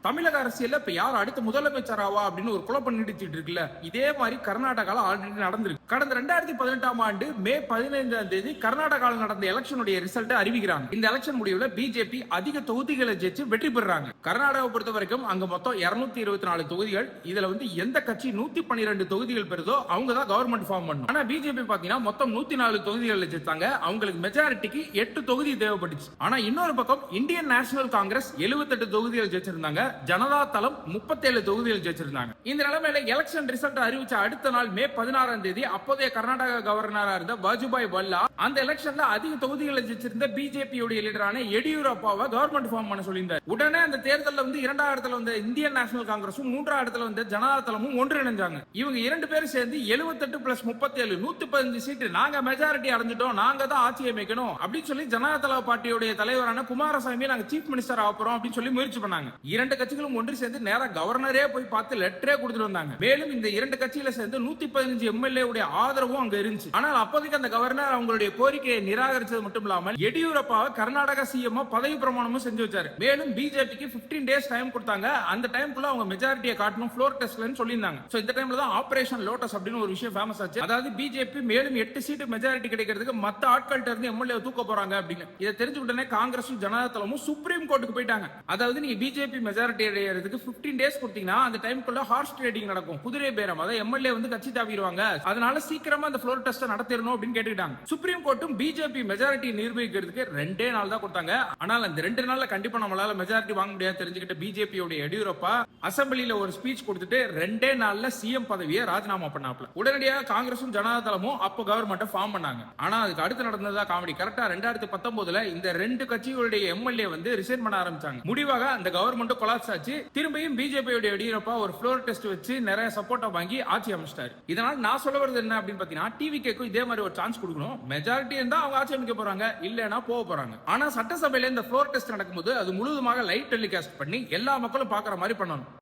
தமிழக அரசியல்ல இப்ப யார் அடுத்த முதலமைச்சர் ஆவா அப்படின்னு ஒரு குழப்பம் நீடிச்சிட்டு இருக்குல்ல, இதே மாதிரி கர்நாடகால ஆல்ரெடி நடந்திருக்கு. கடந்த 2018ஆம் ஆண்டு மே 15ஆம் தேதி கர்நாடகாவில் நடந்த எலெக்ஷனுடைய ரிசல்ட் அறிவிக்கிறாங்க. இந்த எலெக்ஷன் முடிவுல பிஜேபி அதிக தொகுதிகளை ஜெயிச்சு வெற்றி பெறாங்க. கர்நாடகாவை பொறுத்த வரைக்கும் அங்க மொத்தம் 224 தொகுதிகள். இதுல எந்த கட்சி 112 தொகுதிகள் பெறுதோ அவங்க தான் கவர்மெண்ட் ஃபார்ம் பண்ணும். ஆனா பிஜேபி பாத்தீங்கன்னா மொத்தம் 104 தொகுதிகள் ஜெயித்தாங்க. அவங்களுக்கு மெஜாரிட்டிக்கு 8 தொகுதி தேவைப்பட்டுச்சு. ஆனா இன்னொரு பக்கம் இந்தியன் நேஷனல் காங்கிரஸ் 78 தொகுதிகள் ஜெயிச்சிருந்தாங்க. ஜனதா தளம் 37 தொகுதிகள் ஜெயிச்சிருந்தாங்க. இந்த நிலைமையில எலெக்ஷன் ரிசல்ட் அறிவிச்ச அடுத்த நாள் மே 16ஆம் தேதி அப்போதைய கர்நாடகா கவர்னரா இருந்த வாஜுபாய் வல்லா அந்த எலெக்ஷன்ல அதிக தொகுதிகளை ஜெயிச்சிருந்த பிஜேபி உடைய லீடரான எடியூரப்பாவை கவர்மெண்ட் ஃபார்ம் பண்ண சொல்லியிருந்தார். உடனே அந்த தேர்தலில் 2ஆம் இடத்துல வந்த இந்தியன் நேஷனல் காங்கிரஸும் 3ஆம் இடத்துல வந்த ஜனதா தளமும் ஒன்றிணைஞ்சாங்க. இவங்க 2 பேரும் சேர்ந்து 78 பிளஸ் 37 115 சீட்டு நாங்க மெஜாரிட்டி அடைஞ்சிட்டோம், நாங்க தான் ஆட்சி அமைக்கணும் அப்படின்னு சொல்லி ஜனதா தள பார்ட்டியுடைய தலைவரான குமாரசாமி நாங்க சீஃப் மினிஸ்டர் ஆகிறோம் அப்படின்னு சொல்லி முயற்சி பண்ணாங்க. 2 கட்சிகளும் ஒன்று சேர்ந்து நேரா கவர்னரே போய் பார்த்து லெட்டரே கொடுத்துட்டு வந்தாங்க. மேலும் இந்த 2 கட்சியில சேர்ந்து 115 எம்எல்ஏ உடைய ஆதரவும் அங்க இருந்துச்சு. ஆனால் அப்போதைக்கு அந்த கவர்னர் அவங்களுடைய கோரிக்கையை நிராகரிச்சது மட்டும் இல்லாமல் எடியூரப்பாவை கர்நாடகா சிஎம் பதவி பிரமாணமும் செஞ்சு வச்சாரு. மேலும் பிஜேபிக்கு 15 டேஸ் டைம் கொடுத்தாங்க. அந்த டைம்க்குள்ள அவங்க மெஜாரிட்டியை காட்டணும் ஃப்ளோர் டெஸ்ட்லன்னு சொல்லியிருந்தாங்க. சோ இந்த டைம்ல தான் ஆபரேஷன் லோட்டஸ் அப்படின்னு ஒரு விஷயம் ஃபேமஸ் ஆச்சு. அதாவது பிஜேபி மேலும் 8 சீட்டு மெஜாரிட்டி கிடைக்கிறதுக்கு மத்த ஆட்கள்ட்ட இருந்து எம்எல்ஏ தூக்க போறாங்க அப்படின்னு. இதை தெரிஞ்ச உடனே காங்கிரஸும் ஜனதா தளமும் சுப்ரீம் கோர்ட்டுக்கு போயிட்டாங்க. அதாவது நீங்க பிஜேபி மெஜாரிட்டி அடையிறதுக்கு 15 டேஸ் கொடுத்தீங்கன்னா அந்த டைம்க்குள்ள ஹார்ஸ் ட்ரேடிங் நடக்கும், குதிரை பேரம். அதாவது எம்எல்ஏ கட்சி தாவிடுவாங்க, அதனால சீக்கிரமா அந்த ஃப்ளோர் டெஸ்ட் நடத்திரணும் அப்படின்னு கேட்டுக்கிட்டாங்க. சுப்ரீம் கோர்ட்டும் பிஜேபி மெஜாரிட்டி நிரூபிக்கிறதுக்கு 2 நாள் தான் கொடுத்தாங்க. ஆனால் அந்த 2 நாள்ல கண்டிப்பா நம்மளால மெஜாரிட்டி வாங்க முடியாது தெரிஞ்சுக்கிட்ட பிஜேபி எடியூரப்பா அசம்பிளில ஒரு ஸ்பீச் கொடுத்துட்டு 2 நாள்ல சிஎம் பதவியை ராஜினாமா பண்ணாப்ல. உடனடியாக காங்கிரசும் ஜனதா தளமும் அப்போ கவர்மெண்ட் ஃபார்ம் பண்ணாங்க. ஆனா அதுக்கு அடுத்து நடந்ததா காமெடி. கரெக்டா 2019ல இந்த 2 கட்சிகளுடைய எம்எல்ஏ ரிசைன் பண்ண ஆரம்பிச்சாங்க. முடிவாக அந்த கவர்மெண்ட் கொலாப்ஸ் ஆச்சு. திரும்பியும் பிஜேபி எடியூரப்பா ஒரு ஃப்ளோர் டெஸ்ட் வச்சு நிறைய சப்போர்ட்டை வாங்கி ஆட்சி அமைச்சிட்டாரு. இதனால நான் சொல்ல வருது என்ன அப்படின்னு பாத்தீங்கன்னா, டிவிகேக்கும் இதே மாதிரி ஒரு சான்ஸ் கொடுக்கணும். மெஜாரிட்டி இருந்தா அவங்க ஆட்சி அமைக்க போறாங்க, இல்லனா போக போறாங்க. ஆனா சட்டசபையில இந்த ஃப்ளோர் டெஸ்ட் நடக்கும்போது அது முழுவதுமாக லைவ் டெலிகாஸ்ட் பண்ணி எல்லா மக்களும் பாக்குற மாதிரி பண்ணணும்.